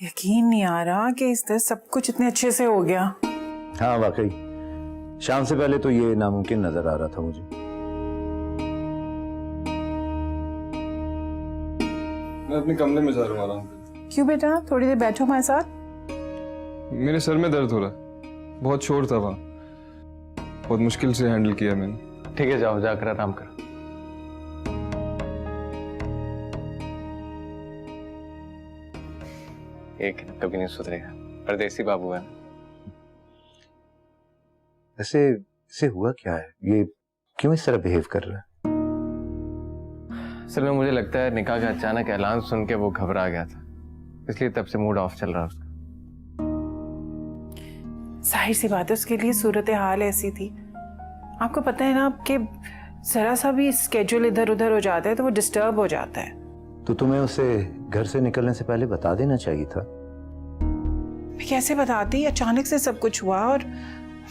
यकीन नहीं आ रहा कि इस तरह सब कुछ इतने अच्छे से हो गया। हाँ वाकई, शाम से पहले तो ये नामुमकिन नजर आ रहा था मुझे। मैं अपने कमरे में जा रहा हूँ आराम करने। क्यों बेटा, थोड़ी देर बैठो हमारे साथ। मेरे सर में दर्द हो रहा है, बहुत शोर था वहाँ, बहुत मुश्किल से हैंडल किया मैंने। ठीक है, जाओ जाकर आराम करो। एक कभी नहीं सुधरेगा, परदेसी बाबू है। वैसे इसे हुआ क्या है, ये क्यों इस तरह बिहेव कर रहा है? असल में मुझे लगता है निकाह का अचानक ऐलान सुन के वो घबरा गया था, इसलिए तब से मूड ऑफ चल रहा उसका। जाहिर सी बात है, उसके लिए सूरत हाल ऐसी थी। आपको पता है ना कि जरा सा भी स्केड्यूल इधर उधर हो जाता है तो वो डिस्टर्ब हो जाता है। तो तुम्हें उसे घर से निकलने से पहले बता देना चाहिए था। मैं कैसे बताती, अचानक से सब कुछ हुआ और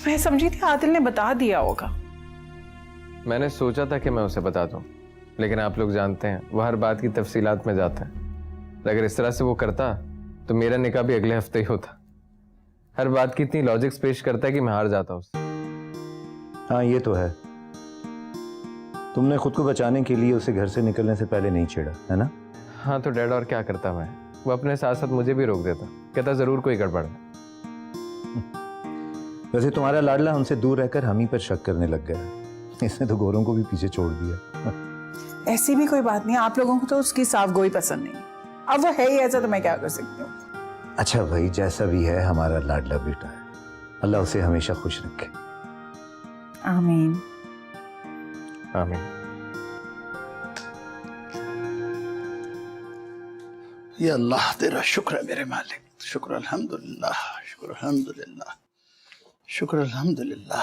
मैं समझी थी आदिल ने बता दिया होगा। मैंने सोचा था कि मैं उसे बता दूं, लेकिन आप लोग जानते हैं वो हर बात की तफसीलात में जाता है। अगर इस तरह से वो करता तो मेरा निकाह भी अगले हफ्ते ही होता। हर बात की इतनी लॉजिक्स पेश करता है कि मैं हार जाता उससे। हाँ ये तो है, तुमने खुद को बचाने के लिए उसे घर से निकलने से पहले नहीं छेड़ा, है ना? हाँ तो डैड और क्या करता मैं, वो अपने साथ साथ मुझे भी रोक देता, कहता जरूर कोई गड़बड़ है। वैसे तुम्हारा लाडला हमसे दूर रहकर हम ही पर शक करने लग गया है। इसने तो गोरों को भी पीछे छोड़ दिया। ऐसी भी कोई बात नहीं, आप लोगों को तो उसकी साफ गोई पसंद नहीं। अब वो है ही ऐसा, तो मैं क्या कर सकती हूँ। अच्छा भाई, जैसा भी है हमारा लाडला बेटा है, अल्लाह उसे हमेशा खुश रखे। आमीन आमीन। या अल्लाह तेरा शुक्र है मेरे मालिक, शुक्र अल्हम्दुलिल्लाह, शुक्र अल्हम्दुलिल्लाह, शुक्र अल्हम्दुलिल्लाह।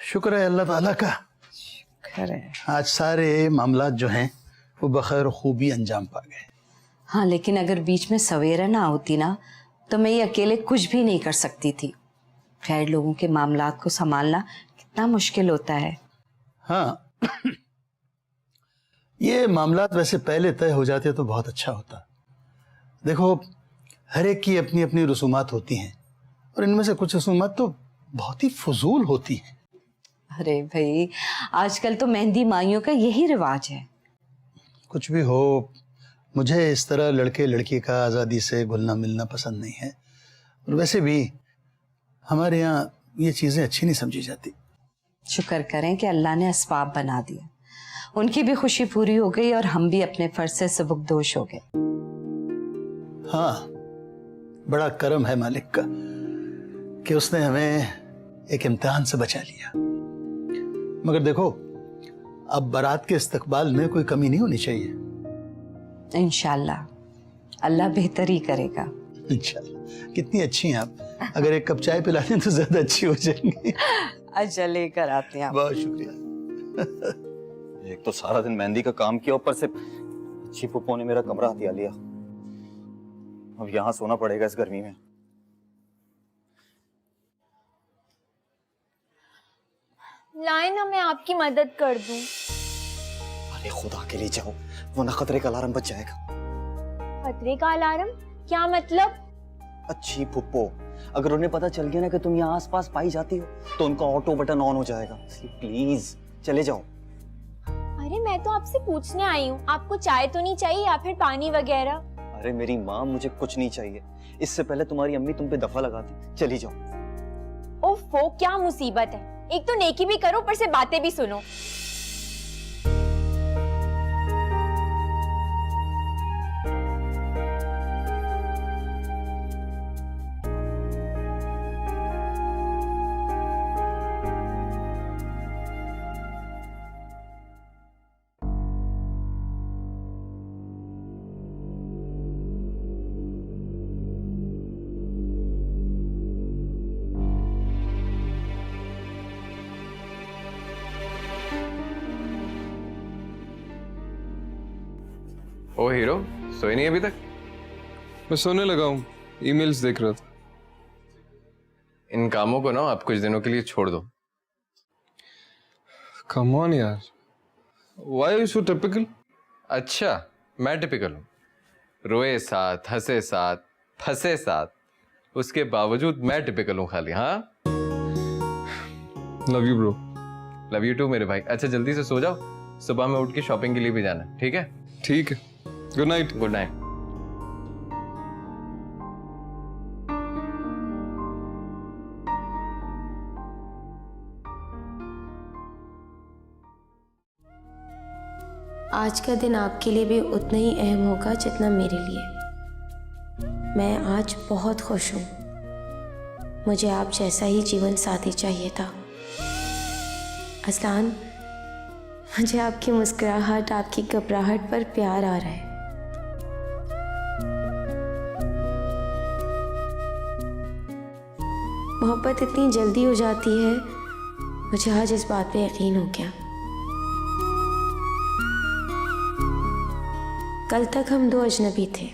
शुक्र है अल्लाह ताला का, आज सारे मामलात जो हैं वो बखैर खूबी अंजाम पा गए। हाँ, लेकिन अगर बीच में सवेरा ना होती ना तो मैं ये अकेले कुछ भी नहीं कर सकती थी। गैर लोगों के मामलात को संभालना कितना मुश्किल होता है। हाँ ये मामलात वैसे पहले तय हो जाते तो बहुत अच्छा होता। देखो, हर एक की अपनी अपनी रसूमात होती हैं और इनमें से कुछ रसूमात तो बहुत ही फजूल होती हैं। अरे भाई, आजकल तो मेहंदी माइयों का यही रिवाज है। कुछ भी हो, मुझे इस तरह लड़के लड़की का आज़ादी से घुलना मिलना पसंद नहीं है, और वैसे भी हमारे यहाँ ये चीज़ें अच्छी नहीं समझी जाती। शुक्र करें कि अल्लाह ने असबाब बना दिया, उनकी भी खुशी पूरी हो गई और हम भी अपने फर्ज से सबकदोश हो गए। हाँ, बड़ा करम है मालिक का कि उसने हमें एक इम्तिहान से बचा लिया। मगर देखो, अब बारात के इस्तकबाल में कोई कमी नहीं होनी चाहिए। इंशाल्लाह अल्लाह बेहतर ही करेगा। इंशाल्लाह। कितनी अच्छी हैं आप, अगर एक कप चाय पिला दें तो ज्यादा अच्छी हो जाएंगी। अच्छा, लेकर आते हैं। बहुत शुक्रिया। एक तो सारा दिन मेहंदी का काम किया, ऊपर से अच्छी पुप्पो ने मेरा कमरा हथिया लिया। अब यहाँ सोना पड़ेगा इस गर्मी में। लाए ना, मैं आपकी मदद कर दूं। अरे खुदा के लिए जाओ, वरना खतरे का अलार्म बज जाएगा। खतरे का अलार्म? क्या मतलब? अच्छी पुप्पो, अगर उन्हें पता चल गया ना कि तुम यहाँ आसपास पाई जाती हो तो उनका ऑटो बटन ऑन हो जाएगा। प्लीज चले जाओ। अरे मैं तो आपसे पूछने आई हूँ, आपको चाय तो नहीं चाहिए या फिर पानी वगैरह? अरे मेरी माँ, मुझे कुछ नहीं चाहिए, इससे पहले तुम्हारी अम्मी तुम पे दफा लगाती। चली जाओ। ओफो, क्या मुसीबत है, एक तो नेकी भी करो ऊपर से बातें भी सुनो। ओ हीरो, सोए नहीं अभी तक? मैं सोने लगा हूँ, ईमेल्स देख रहा था। इन कामों को ना आप कुछ दिनों के लिए छोड़ दो। कम ऑन यार, why are you so typical? अच्छा, मैं टिपिकल हूँ? रोए साथ, हंसे साथ, फंसे साथ, उसके बावजूद मैं टिपिकल हूँ खाली। हाँ, love you bro. Love you too मेरे भाई। अच्छा जल्दी से सो जाओ, सुबह में उठ के शॉपिंग के लिए भी जाना है, ठीक है? ठीक है, गुड नाइट। Good night. आज का दिन आपके लिए भी उतना ही अहम होगा जितना मेरे लिए। मैं आज बहुत खुश हूँ। मुझे आप जैसा ही जीवन साथी चाहिए था। असलान, मुझे आपकी मुस्कुराहट, आपकी घबराहट पर प्यार आ रहा है। मोहब्बत इतनी जल्दी हो जाती है, मुझे आज इस बात पे यकीन हो गया। कल तक हम दो अजनबी थे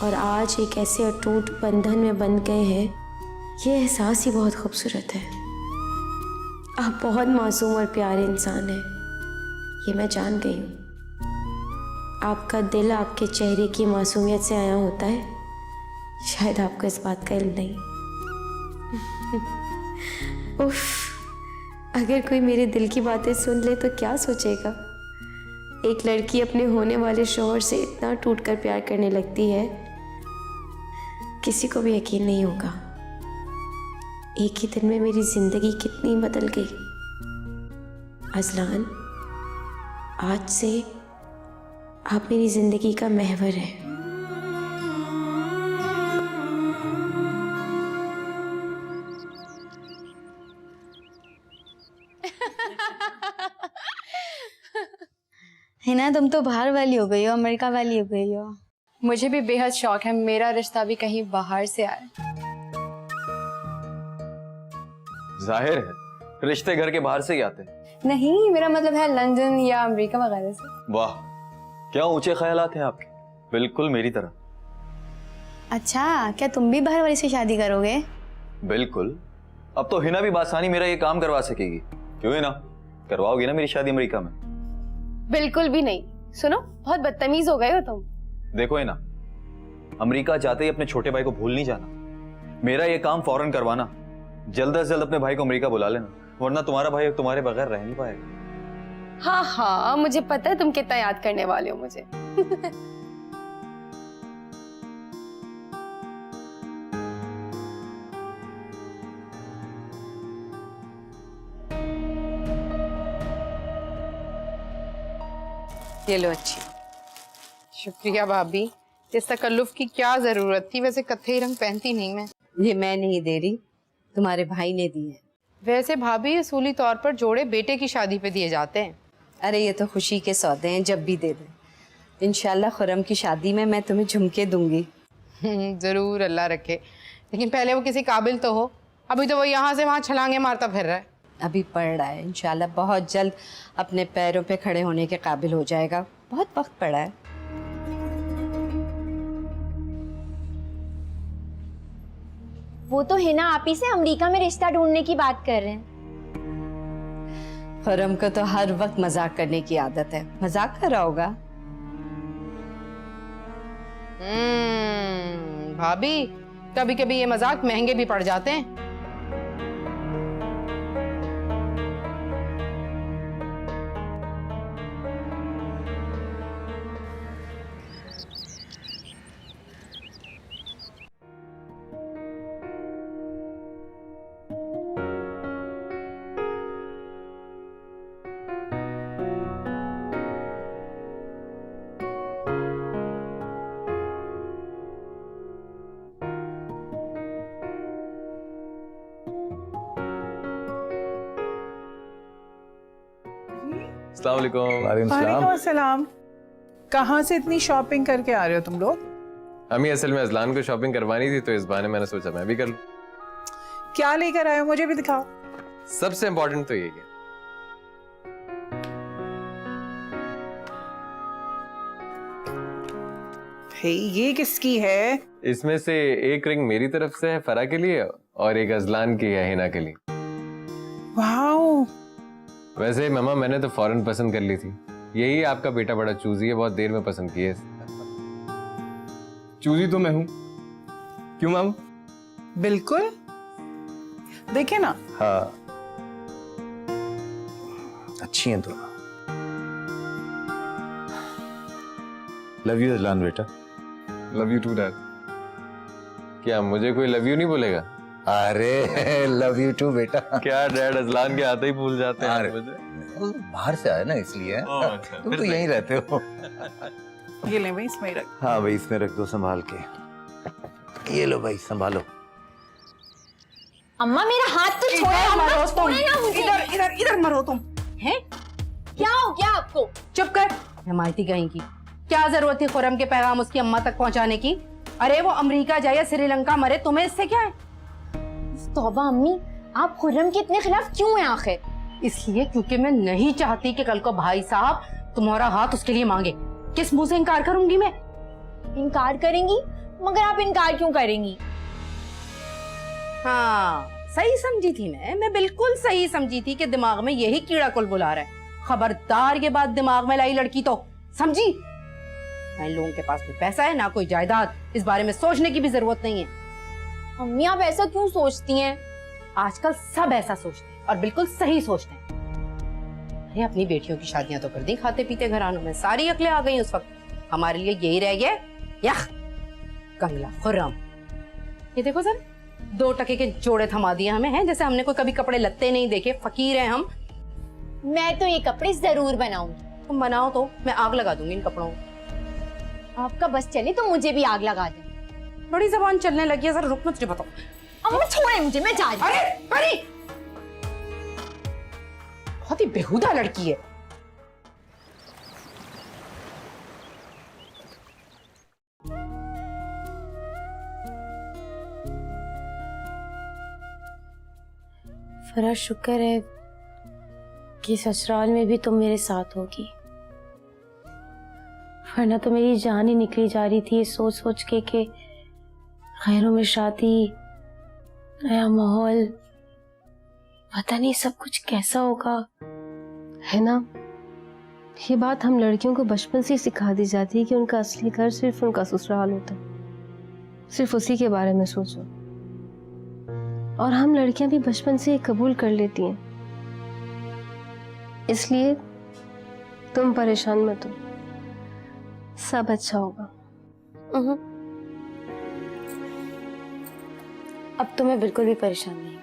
और आज एक ऐसे अटूट बंधन में बंध गए हैं। ये एहसास ही बहुत खूबसूरत है। आप बहुत मासूम और प्यारे इंसान हैं, ये मैं जान गई हूँ। आपका दिल आपके चेहरे की मासूमियत से आया होता है, शायद आपको इस बात का इल्म नहीं। उफ, अगर कोई मेरे दिल की बातें सुन ले तो क्या सोचेगा। एक लड़की अपने होने वाले शौहर से इतना टूटकर प्यार करने लगती है, किसी को भी यकीन नहीं होगा। एक ही दिन में मेरी जिंदगी कितनी बदल गई। अजलान, आज से आप मेरी जिंदगी का महवर हैं। हिना, तुम तो बाहर वाली हो गई हो, अमेरिका वाली हो गई हो। मुझे भी बेहद शौक है मेरा रिश्ता भी कहीं बाहर से आए। जाहिर है रिश्ते घर के बाहर से ही आते हैं। नहीं, मेरा मतलब है लंदन या अमेरिका वगैरह से। वाह, क्या ऊंचे ख्यालात हैं आपके, बिल्कुल मेरी तरह। अच्छा, क्या तुम भी बाहर वाली से शादी करोगे? बिल्कुल। अब तो हिना भी बासानी मेरा ये काम करवा सकेगी। क्यों हिना, करवाओगी ना मेरी शादी अमेरिका में? बिल्कुल भी नहीं। सुनो, बहुत बदतमीज हो गए हो तुम। देखो हिना, अमेरिका जाते ही अपने छोटे भाई को भूल नहीं जाना। मेरा ये काम फौरन करवाना। जल्द से जल्द अपने भाई को अमेरिका बुला लेना, वरना तुम्हारा भाई तुम्हारे बगैर रह नहीं पाएगा। हाँ हाँ, मुझे पता है तुम कितना याद करने वाले हो मुझे। ये लो अच्छी। शुक्रिया भाभी, इस तकल्लुफ की क्या जरूरत थी। वैसे कत्थई रंग पहनती नहीं मैं। ये मैं नहीं दे रही, तुम्हारे भाई ने दी है। वैसे भाभी, असूली तौर पर जोड़े बेटे की शादी पे दिए जाते हैं। अरे ये तो खुशी के सौदे हैं, जब भी दे दें। इंशाल्लाह खुरम की शादी में मैं तुम्हें झुमके दूंगी। जरूर, अल्लाह रखे। लेकिन पहले वो किसी काबिल तो हो। अभी तो वो यहाँ से वहाँ छलांगे मारता फिर रहा है। अभी पढ़ रहा है, इंशाल्लाह बहुत जल्द अपने पैरों पे खड़े होने के काबिल हो जाएगा। बहुत वक्त पड़ा है। वो तो हिना आप ही से अमेरिका में रिश्ता ढूंढने की बात कर रहे हैं। खुरम को तो हर वक्त मजाक करने की आदत है। मजाक कर रहा होगा। भाभी, कभी कभी ये मजाक महंगे भी पड़ जाते हैं। अस्सलाम वालेकुम। वालेकुम अस्सलाम। कहाँ से इतनी शॉपिंग करके आ रहे हो तुम लोग? अम्मी, असल में अजलान को शॉपिंग करवानी थी, तो इस बहाने मैंने सोचा मैं भी कर लूं। क्या लेकर आए हो, मुझे भी दिखाओ। सबसे इम्पोर्टेंट तो ये है, ये किसकी है? इसमें से एक रिंग मेरी तरफ से है फरा के लिए और एक अजलान की है हिना के लिए। वाओ। वैसे मामा, मैंने तो फौरन पसंद कर ली थी। यही आपका बेटा बड़ा चूजी है, बहुत देर में पसंद किया। चूजी तो मैं हूं। क्यों मामू? बिल्कुल, देखिए ना। हाँ, अच्छी हैं दोनों। लव यू अजलान बेटा। Love you too dad. क्या मुझे कोई लव यू नहीं बोलेगा? अरे लव यू टू बेटा। क्या डैड अजलान के आते ही भूल जाते हैं अरे, मुझे। वो बाहर से आए ना इसलिए। अच्छा, तुम तो यहीं रहते हो। ये ले भाई, इसमें ही रख। हाँ भाई, इसमें रख दो संभाल के। ये लो भाई, संभालो। अम्मा मेरा हाथ तो छोड़ो, अम्मा छोड़ो ना मुझे। इधर इधर इधर मरो तुम। हैं? क्या हो गया आपको? चुप कर। हिमायती कहीं की। क्या जरूरत थी खुर्रम के पैगाम उसकी अम्मा तक पहुंचाने की? अरे वो अमेरिका जाए या श्रीलंका मरे, तुम्हें इससे क्या है? तौबा अम्मी, आप खुर्रम के इतने खिलाफ क्यों हैं आखिर? इसलिए क्योंकि मैं नहीं चाहती कि कल को भाई साहब तुम्हारा हाथ उसके लिए मांगे। किस मुंह से इनकार करूंगी मैं? इनकार करेंगी? मगर आप इनकार क्यों करेंगी? हाँ, सही समझी थी मैं बिल्कुल सही समझी थी कि दिमाग में यही कीड़ा कुल बुला रहा है। खबरदार ये बात दिमाग में लाई लड़की तो, समझी? इन लोगों के पास कोई पैसा है ना कोई जायदाद, इस बारे में सोचने की भी जरूरत नहीं है। अम्मी आप ऐसा क्यों सोचती हैं? आजकल सब ऐसा सोचते हैं और बिल्कुल सही सोचते हैं। अरे अपनी बेटियों की शादियां तो कर दी खाते पीते घरानों में, सारी अकलें आ गई उस वक्त। हमारे लिए यही रह गया यख कंगला खुर्रम। ये देखो सर, 2 टके के जोड़े थमा दिए हमें, हैं जैसे हमने कोई कभी कपड़े लत्ते नहीं देखे, फकीर हैं हम। मैं तो ये कपड़े जरूर बनाऊंगी। तुम बनाओ तो मैं आग लगा दूंगी इन कपड़ों को। आपका बस चले तो मुझे भी आग लगा दें। बड़ी जबान चलने लगी है सर, रुक मत, बताओ। अम्मा छोड़े मुझे, मैं जा रही हूं। अरे बहुत ही बेहुदा लड़की है। फरा शुक्र है कि ससुराल में भी तुम मेरे साथ होगी, वरना तो मेरी जान ही निकली जा रही थी सोच सोच के कि खैरों में शादी, नया माहौल, पता नहीं सब कुछ कैसा होगा। है ना, ये बात हम लड़कियों को बचपन से ही सिखा दी जाती है कि उनका असली घर सिर्फ उनका ससुराल होता है, सिर्फ उसी के बारे में सोचो। और हम लड़कियां भी बचपन से ही कबूल कर लेती हैं, इसलिए तुम परेशान मत हो, सब अच्छा होगा। अब तो मैं बिल्कुल भी परेशान नहीं हूं।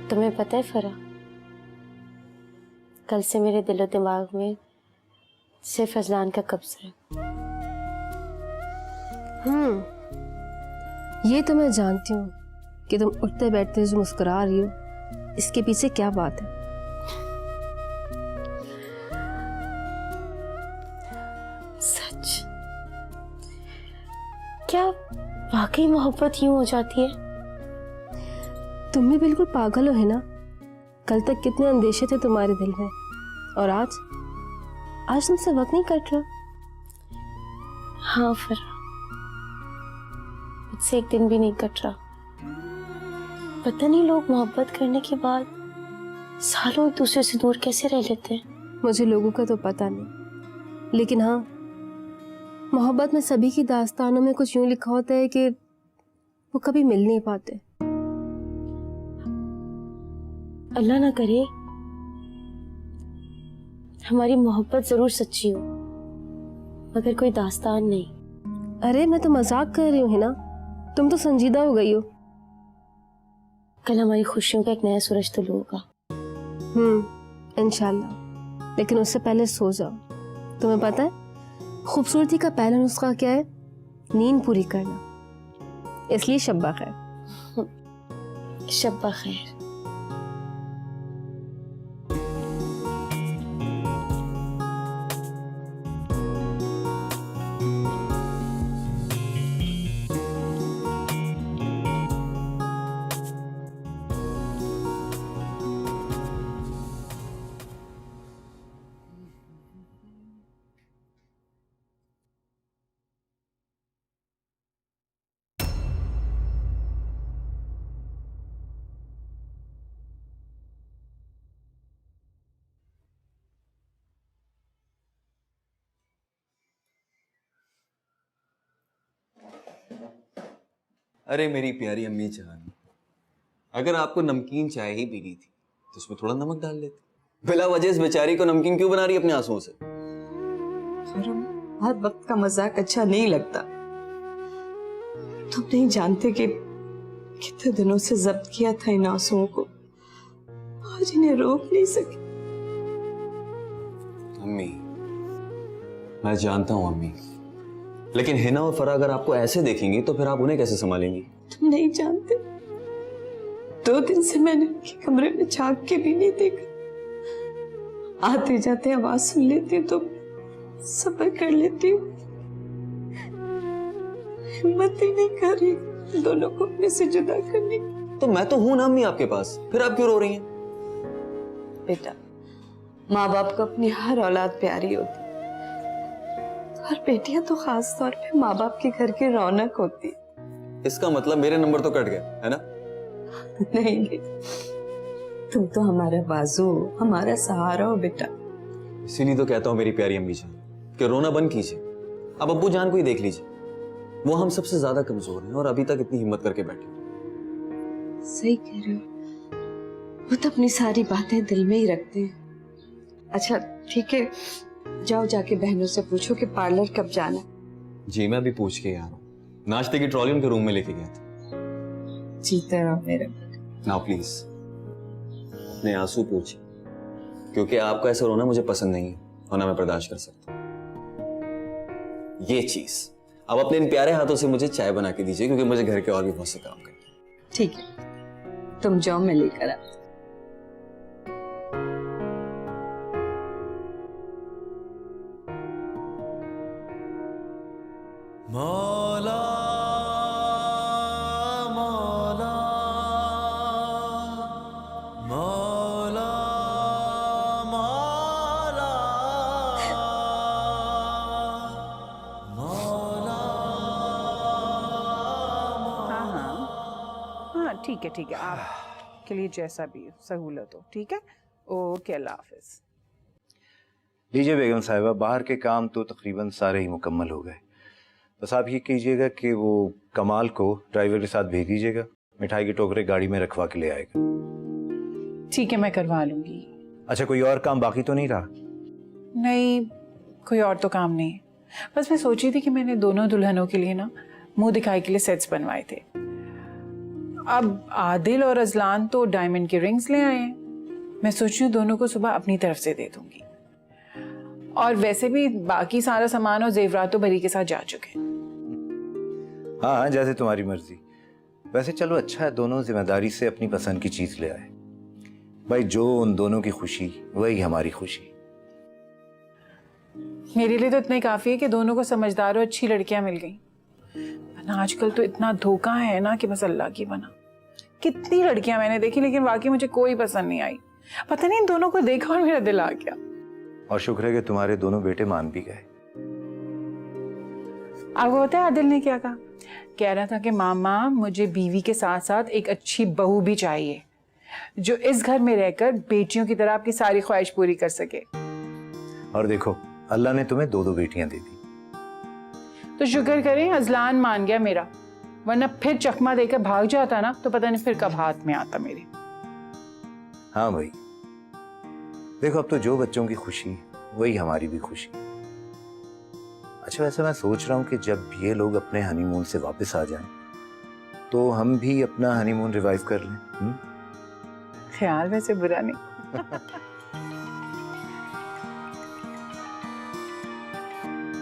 तुम्हें पता है फरा, कल से मेरे दिलो दिमाग में सिर्फ अजलान का कब्जा है। ये तो मैं जानती हूँ कि तुम उठते बैठते जो मुस्कुरा रही हो, इसके पीछे क्या बात है। सच? क्या वाकई मोहब्बत यूं हो जाती है? तुम भी बिल्कुल पागल हो, है ना? कल तक कितने अंदेशे थे तुम्हारे दिल में, और आज तुमसे वक्त नहीं कट रहा। हाँ फरा, मुझसे एक दिन भी नहीं कट रहा। पता नहीं लोग मोहब्बत करने के बाद सालों एक दूसरे से दूर कैसे रह लेते हैं। मुझे लोगों का तो पता नहीं, लेकिन हाँ, मोहब्बत में सभी की दास्तानों में कुछ यूं लिखा होता है कि वो कभी मिल नहीं पाते। अल्लाह ना करे हमारी मोहब्बत जरूर सच्ची हो, मगर कोई दास्तान नहीं। अरे मैं तो मजाक कर रही हूँ, है ना? तुम तो संजीदा हो गई हो। कल हमारी खुशियों का एक नया सूरज तुलू होगा। इंशाल्लाह, लेकिन उससे पहले सो जाओ। तुम्हें पता है खूबसूरती का पहला नुस्खा क्या है? नींद पूरी करना। इसलिए शब्बा खैर। शब्बा खैर। अरे मेरी प्यारी अम्मी जान, अगर आपको नमकीन चाय ही पीनी थी तो उसमें थोड़ा नमक डाल लेते। बिला वजह इस बेचारी को नमकीन क्यों बना रही है अपने आंसुओं से? हर वक्त का मजाक अच्छा नहीं लगता। तुम नहीं जानते कि कितने दिनों से जब्त किया था इन आंसुओं को, आज इन्हें रोक नहीं सकी। अम्मी, मैं जानता हूँ अम्मी, लेकिन हिना और फरा अगर आपको ऐसे देखेंगी तो फिर आप उन्हें कैसे संभालेंगी? तुम नहीं जानते, 2 दिन से मैंने उनके कमरे में झांक के भी नहीं देखा। आते जाते आवाज सुन लेती हूँ तो सब्र कर लेती हूँ। हिम्मत ही नहीं कर रही दोनों को अपने से जुदा करने की। तो मैं तो हूं ना अम्मी आपके पास, फिर आप क्यों रो रही हैं? बेटा, माँ बाप को अपनी हर औलाद प्यारी होती, और बेटियां तो खास तौर पे माँ बाप के घर की रौनक होती। इसका मतलब मेरे नंबर तो कट गए, है ना? नहीं नहीं, तुम तो हमारा बाजू हो, हमारा सहारा हो बेटा। इसीलिए तो कहता हूँ मेरी प्यारी अम्मी जान कि रोना बंद कीजिए। अब अब्बू जान को ही देख लीजिए, वो हम सबसे ज्यादा कमजोर हैं और अभी तक इतनी हिम्मत करके बैठे। सही कह रहे हो, वो तो अपनी सारी बातें दिल में ही रखते हैं। अच्छा ठीक है, जाओ जाके बहनों से पूछो कि पार्लर कब जाना। जी मैं अभी पूछ के आ रहा हूँ। नाश्ते की ट्रॉली उनके रूम में लेके गया था। जीते रहो मेरे। नाउ प्लीज अपने आंसू पूछिए, क्योंकि आपका ऐसा रोना मुझे पसंद नहीं है और ना मैं बर्दाश्त कर सकता। ये चीज अब अपने इन प्यारे हाथों से मुझे चाय बना के दीजिए, क्योंकि मुझे घर के और भी बहुत से काम करने हैं। ठीक है, तुम जाओ, मैं लेकर आती। मौला मौला मौला मौला हाँ ठीक है, आपके लिए जैसा भी सहूलत हो। ठीक है, ओके, अल्लाह हाफिज। लीजिए बेगम साहिबा, बाहर के काम तो तकरीबन सारे ही मुकम्मल हो गए। बस आप ये कीजिएगा कि वो कमाल को ड्राइवर के साथ भेज दीजिएगा, मिठाई के टोकरे गाड़ी में रखवा के ले आएगा। ठीक है, मैं करवा लूंगी। अच्छा, कोई और काम बाकी तो नहीं रहा? नहीं, कोई और तो काम नहीं। बस मैं सोची थी कि मैंने दोनों दुल्हनों के लिए ना मुंह दिखाई के लिए सेट्स बनवाए थे। अब आदिल और अजलान तो डायमंड के रिंग्स ले आए हैं। मैं सोच रही हूँ दोनों को सुबह अपनी तरफ से दे दूंगी। और वैसे भी बाकी सारा सामान और जेवरात तो बरी के साथ जा चुके हैं। हाँ, जैसे तुम्हारी मर्जी। वैसे चलो अच्छा है, दोनों जिम्मेदारी से अपनी पसंद की चीज ले आए। भाई जो उन दोनों की खुशी वही हमारी खुशी। मेरे लिए तो इतना ही काफी है कि दोनों को समझदार और अच्छी लड़कियां मिल गई। वरना आजकल तो इतना धोखा है ना कि बस अल्लाह की बना। कितनी लड़कियां मैंने देखी, लेकिन वाकई मुझे कोई पसंद नहीं आई। पता नहीं इन दोनों को देखा और मेरा दिल आ गया। और शुक्र है कि तुम्हारे दोनों बेटे मान भी गए। आपको पता है आदिल ने क्या कहा? कह रहा था कि मामा मुझे बीवी के साथ साथ एक अच्छी बहू भी चाहिए, जो इस घर में रहकर बेटियों की तरह आपकी सारी ख्वाहिश पूरी कर सके। और देखो, अल्लाह ने तुम्हें 2 बेटियां दे दी। तो शुक्र करें अजलान मान गया मेरा, वरना फिर चकमा देकर भाग जाता ना तो पता नहीं फिर कब हाथ में आता मेरे। हाँ भाई, देखो अब तो जो बच्चों की खुशी वही हमारी भी खुशी। अच्छा, वैसे मैं सोच रहा हूँ कि जब ये लोग अपने हनीमून से वापस आ जाएं, तो हम भी अपना हनीमून रिवाइव कर लें। ख्याल वैसे बुरा नहीं।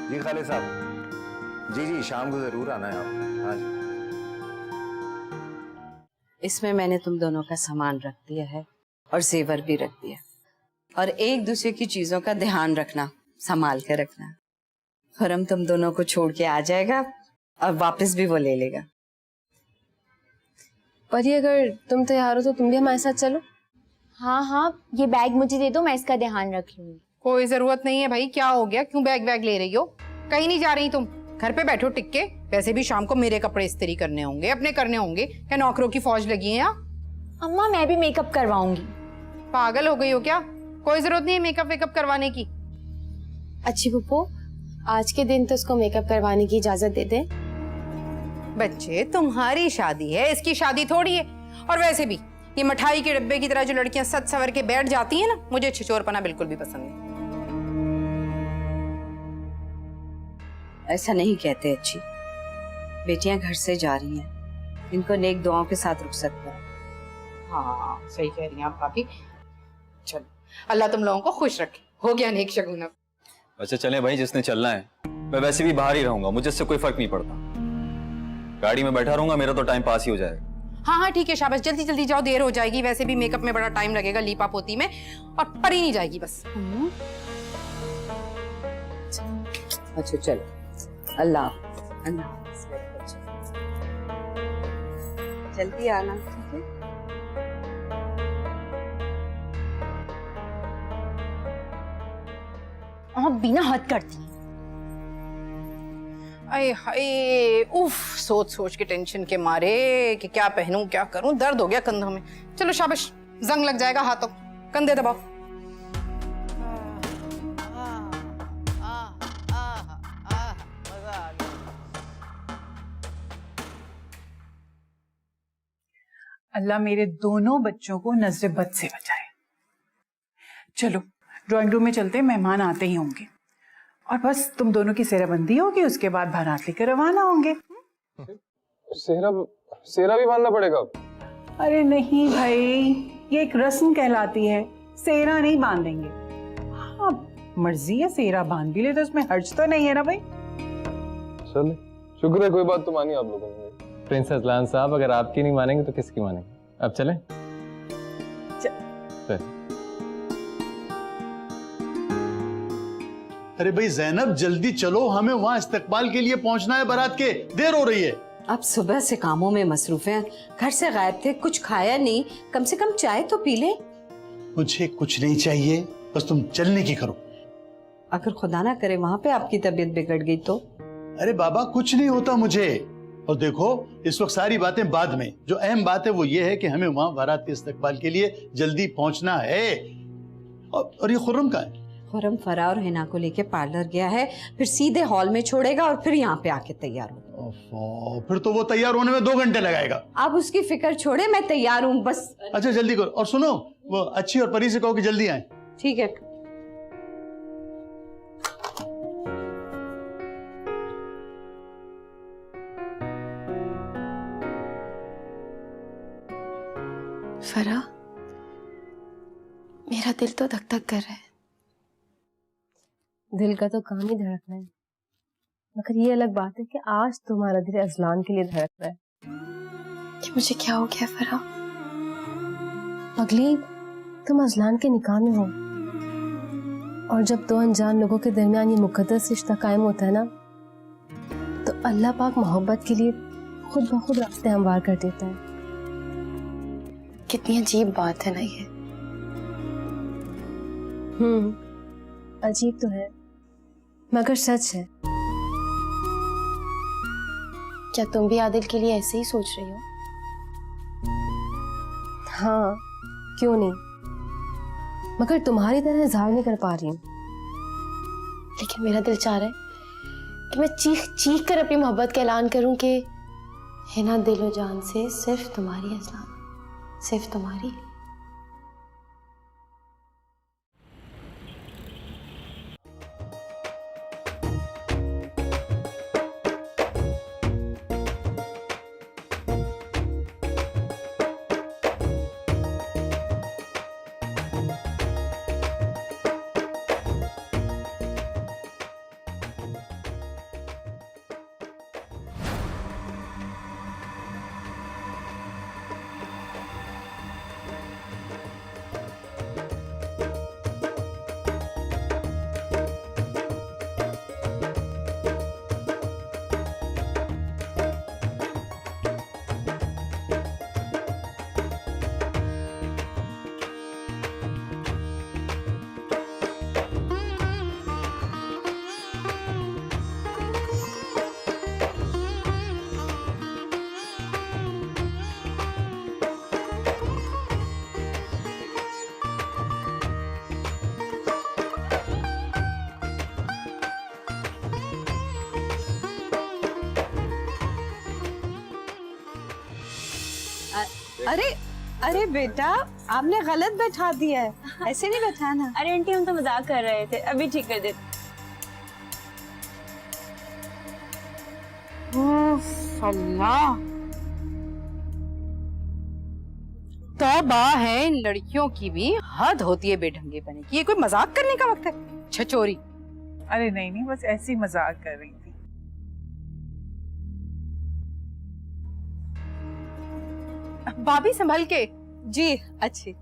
जी खाले साहब, जी शाम को जरूर आना है आप। हाँ जी। इसमें मैंने तुम दोनों का सामान रख दिया है और जेवर भी रख दिया, और एक दूसरे की चीजों का ध्यान रखना, संभाल के रखना। खुरम तुम दोनों को छोड़ के आ जाएगा और वापस भी वो ले लेगा। परी, अगर तुम तैयार हो तो तुम भी हमारे साथ चलो। हाँ, ये बैग मुझे दे दो, मैं इसका ध्यान रख लूंगी। कोई जरूरत नहीं है भाई, क्या हो गया? क्यों बैग ले रही हो? कहीं नहीं जा रही तुम, घर पे बैठो टिक के। वैसे भी शाम को मेरे कपड़े इस्त्री करने होंगे, अपने करने होंगे। क्या नौकरों की फौज लगी है यहाँ? अम्मा मैं भी मेकअप करवाऊंगी। पागल हो गई हो क्या? कोई जरूरत नहीं है मेकअप वेकअप करवाने की। अच्छी पप्पू, आज के दिन तो उसको मेकअप करवाने की इजाजत दे दे। बच्चे तुम्हारी शादी है, इसकी शादी थोड़ी है। और वैसे भी ये मिठाई के डब्बे की तरह जो लड़कियां सज सवर के बैठ जाती हैं ना, मुझे छिछोरपना बिल्कुल भी पसंद नहीं। ऐसा नहीं कहते अच्छी, बेटियां घर से जा रही हैं, इनको नेक दुआओं के साथ रुखसत करो। हाँ सही कह रही हैं आप भाभी। चलो अल्लाह तुम लोगों को खुश रखे। हो गया नेक शगुन। अब अच्छा चले भाई, जिसने चलना है। मैं वैसे भी बाहर ही रहूंगा, मुझे इससे कोई फर्क नहीं पड़ता। गाड़ी में बैठा रहूंगा, मेरा तो टाइम पास ही हो जाएगा। हाँ हाँ ठीक है, शाबाश, जल्दी जल्दी जाओ, देर हो जाएगी। वैसे भी मेकअप में बड़ा टाइम लगेगा, लीपा पोती में, और पर ही नहीं जाएगी बस। अच्छा चलो, अल्लाह अल्लाह जल्दी आना, ठीक है? आप बिना हद करती हैं। अरे हाय, उफ, सोच सोच के टेंशन के मारे कि क्या पहनूं क्या करूं, दर्द हो गया कंधों में। चलो शाबाश, जंग लग जाएगा हाथों, कंधे दबाओ। अल्लाह मेरे दोनों बच्चों को नजर बद से बचाए। चलो ड्राइंग रूम में चलते हैं, मेहमान आते ही होंगे। और बस तुम दोनों की सेहराबंदी होगी, उसके बाद बारात लेकर रवाना होंगे। सेहरा भी बांधना पड़ेगा? अरे नहीं भाई, ये एक रस्म कहलाती है, सेहरा नहीं बांधेंगे। हाँ मर्जी है, सेहरा बांध भी ले तो उसमें हर्ज तो नहीं है ना भाई। चले, शुक्र है कोई बात तो मानी आप लोगों ने। प्रिंस अजलान साहब, अगर आपकी नहीं मानेंगे तो किसकी मानेंगे? अब चलें? अरे भाई जैनब जल्दी चलो, हमें वहां इस्तकबाल के लिए पहुंचना है बारात के, देर हो रही है। आप सुबह से कामों में मसरूफ हैं, घर से गायब थे, कुछ खाया नहीं, कम से कम चाय तो पी ले। मुझे कुछ नहीं चाहिए, बस तुम चलने की करो। अगर खुदा ना करे वहां पे आपकी तबीयत बिगड़ गई तो? अरे बाबा कुछ नहीं होता मुझे। और देखो इस वक्त सारी बातें बाद में, जो अहम बात है वो ये है कि हमें वहां बारात के इस्तकबाल के लिए जल्दी पहुंचना है। और ये खुर्रम कहाँ है? खुर्रम फरा और हिना को लेके पार्लर गया है, फिर सीधे हॉल में छोड़ेगा और फिर यहाँ पे आके तैयार होगा। फिर तो वो तैयार होने में 2 घंटे लगाएगा। आप उसकी फिक्र छोड़े, मैं तैयार हूँ बस। अच्छा जल्दी करो। और सुनो, वो अच्छी और परी से कहो कि जल्दी आए। ठीक है। फरा, मेरा दिल तो धक धक कर रहा है। दिल का तो काम ही धड़कना है, मगर ये अलग बात है कि आज तुम्हारा दिल अजलान के लिए धड़क रहा है। कि मुझे क्या हो गया फरा? अगली तुम अजलान के निकाह में हो, और जब 2 अनजान लोगों के दरमियान ये मुकद्दस रिश्ता कायम होता है ना, तो अल्लाह पाक मोहब्बत के लिए खुद ब खुद रास्ते हमवार कर देता है। कितनी अजीब बात है ना ये। अजीब तो है मगर सच है। क्या तुम भी आदिल के लिए ऐसे ही सोच रही हो? हाँ क्यों नहीं, मगर तुम्हारी तरह इज़हार नहीं कर पा रही हूँ। लेकिन मेरा दिल चाह रहा है कि मैं चीख चीख कर अपनी मोहब्बत का ऐलान करूं कि हिना दिलो जान से सिर्फ तुम्हारी अजलान, सिर्फ तुम्हारी। अरे अरे बेटा, आपने गलत बैठा दिया है, ऐसे नहीं बैठाना। अरे आंटी हम तो मजाक कर रहे थे, अभी ठीक कर देते। अल्लाह, तौबा है, इन लड़कियों की भी हद होती है बेढंगे बने की। ये कोई मजाक करने का वक्त है? छचोरी। अरे नहीं नहीं, बस ऐसी मजाक कर रही थी। भाभी संभल के। जी अच्छी।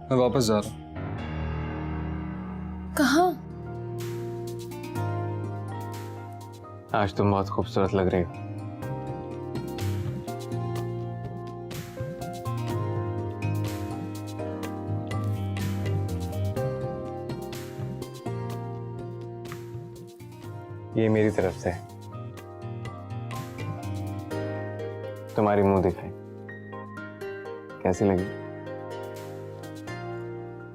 मैं वापस जा रहा हूँ। कहाँ? आज तुम बहुत खूबसूरत लग रही हो। ये मेरी तरफ से है। तुम्हारी मुंह दिखाई कैसी लगी?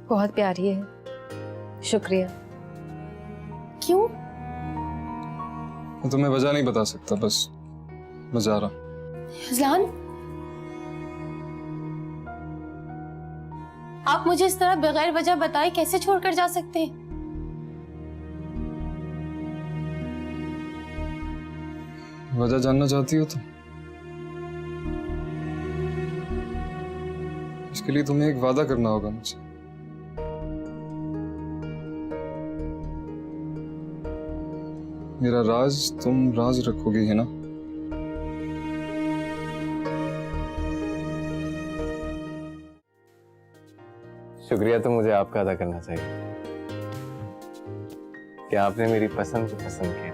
बहुत प्यारी है, शुक्रिया। क्यों? मैं तुम्हें वजह नहीं बता सकता, बस मैं जा रहा हूँ। अज़लान, आप मुझे इस तरह बगैर वजह बताए कैसे छोड़कर जा सकते हैं? वजह जानना चाहती हो तो इसके लिए तुम्हें एक वादा करना होगा मुझसे। मेरा राज तुम राज रखोगी, है ना? शुक्रिया तो मुझे आपका अदा करना चाहिए कि आपने मेरी पसंद को पसंद किया।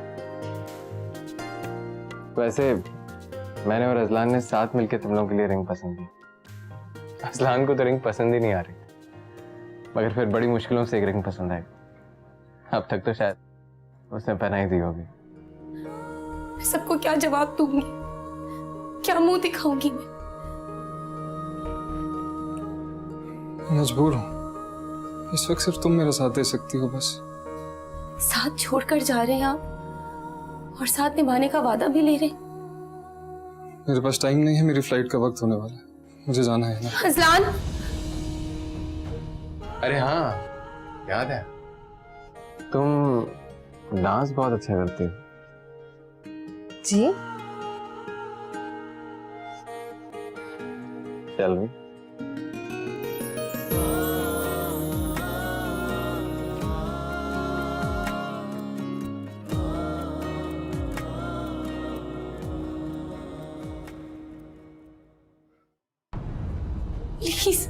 वैसे मैंने और अजलान ने साथ मिलकर तुम लोगों के लिए रिंग पसंद की। अजलान को तो रिंग पसंद ही नहीं आ रही, मगर फिर बड़ी मुश्किलों से एक रिंग पसंद आई। अब तक तो शायद उसने पहना ही दी होगी। मैं सबको क्या जवाब दूंगी, क्या मुंह दिखाऊंगी मैं? मजबूर हूं, इस वक्त सिर्फ तुम मेरा साथ दे सकती हो बस। साथ छोड़कर जा रहे हैं आप और साथ निभाने का वादा भी ले रहे हैं। मेरे पास टाइम नहीं है, मेरी फ्लाइट का वक्त होने वाला है, मुझे जाना है ना। अजलान, अरे हाँ, याद है, तुम डांस बहुत अच्छा करती हो। जी? चल भी। प्लीज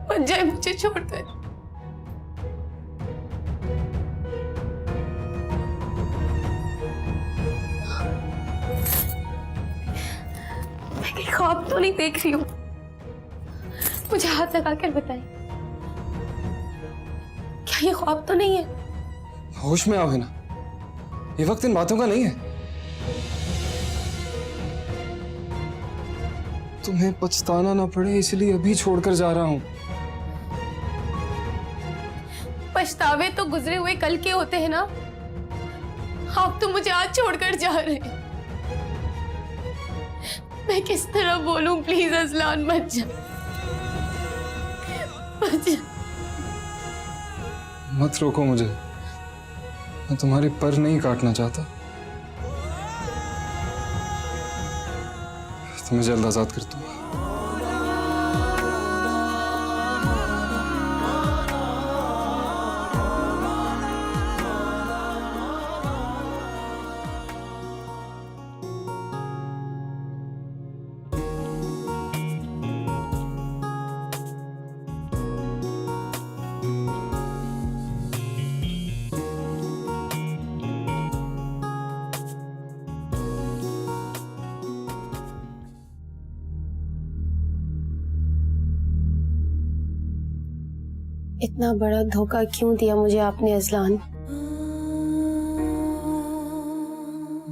मत जाए मुझे छोड़कर। मैं कहीं ख्वाब तो नहीं देख रही हूँ? मुझे हाथ लगा कर बताएं, क्या ये ख्वाब तो नहीं है? होश में आओ, है ना? ये वक्त इन बातों का नहीं है। तुम्हें पछताना ना पड़े इसलिए अभी छोड़कर जा रहा हूं। पछतावे तो गुजरे हुए कल के होते हैं ना। आप तो मुझे आज छोड़कर जा रहे हैं। मैं किस तरह बोलूं? प्लीज अजलान मत जा, मत जा। मत रोको मुझे, मैं तुम्हारे पर नहीं काटना चाहता। तुम्हें जल्द आजाद कर दूंगा। इतना बड़ा धोखा क्यों दिया मुझे आपने अजलान?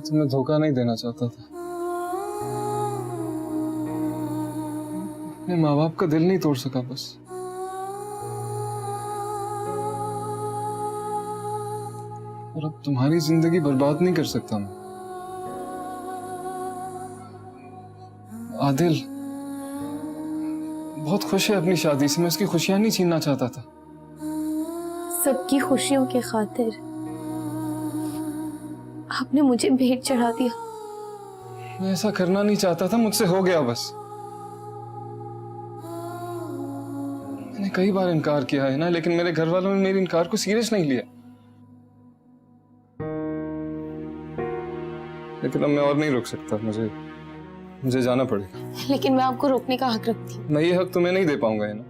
तुम्हें धोखा नहीं देना चाहता था, अपने माँ बाप का दिल नहीं तोड़ सका बस। और अब तुम्हारी जिंदगी बर्बाद नहीं कर सकता मैं। आदिल बहुत खुश है अपनी शादी से, मैं उसकी खुशियां नहीं छीनना चाहता था। सबकी खुशियों के खातिर आपने मुझे भेंट चढ़ा दिया। मैं ऐसा करना नहीं चाहता था, मुझसे हो गया बस। मैंने कई बार इनकार किया है ना, लेकिन मेरे घर वालों ने मेरे इनकार को सीरियस नहीं लिया। लेकिन अब मैं और नहीं रुक सकता, मुझे जाना पड़ेगा। लेकिन मैं आपको रोकने का हक रखती हूँ। मैं ये हक तुम्हें नहीं दे पाऊंगा, है ना?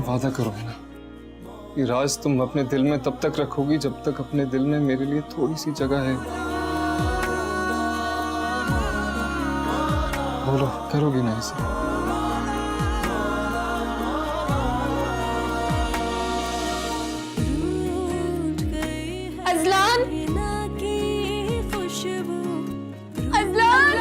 वादा करो, है ना? ये राज तुम अपने दिल में तब तक रखोगी जब तक अपने दिल में मेरे लिए थोड़ी सी जगह है। बोलो, करोगी ना इसे? अजलान, अजलान,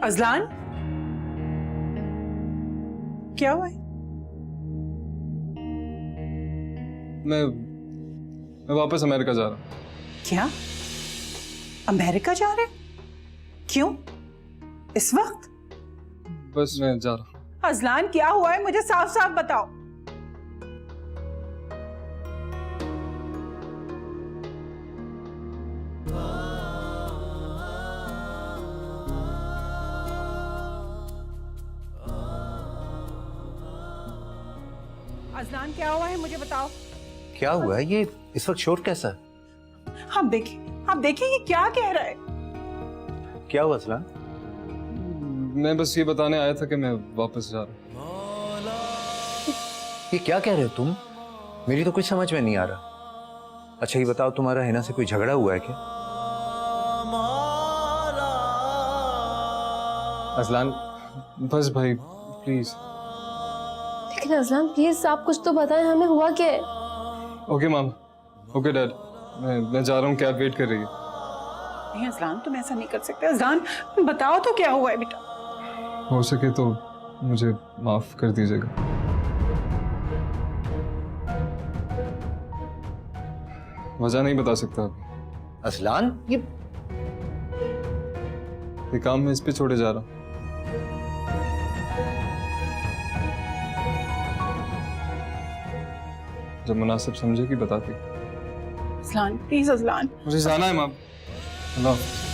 अजलान, क्या हुआ है? मैं वापस अमेरिका जा रहा हूँ। क्या? अमेरिका जा रहे? क्यों? इस वक्त? बस मैं जा रहा हूँ। अजलान, क्या हुआ है? मुझे साफ साफ बताओ। अजलान, क्या हुआ है? मुझे बताओ। क्या हुआ है? ये इस वक्त शोर कैसा है? आप देखिए ये क्या कह रहा है? क्या हुआ असलान? मैं बस ये बताने आया था कि मैं वापस जा रहा हूँ। ये क्या कह रहे हो तुम? मेरी तो कुछ समझ में नहीं आ रहा। अच्छा ये बताओ, तुम्हारा हिना से कोई झगड़ा हुआ है क्या? अजलान, बस भाई प्लीज। लेकिन अजलान प्लीज आप कुछ तो बताएं, हमें हुआ क्या है? ओके मामा, ओके डैड, मैं जा रहा हूँ, कैब वेट कर रही है। नहीं अजलान, तुम ऐसा नहीं कर सकते। अजलान, बताओ तो क्या हुआ है बेटा? हो सके तो मुझे माफ कर दीजिएगा। वजह नहीं बता सकता अभी। असलान, ये काम मैं इस पे छोड़े जा रहा हूँ। जब मुनासिब समझेगी बताती। Azlan please, Azlan. मुझे जाना है माम। अल्लाह हाफ़िज़।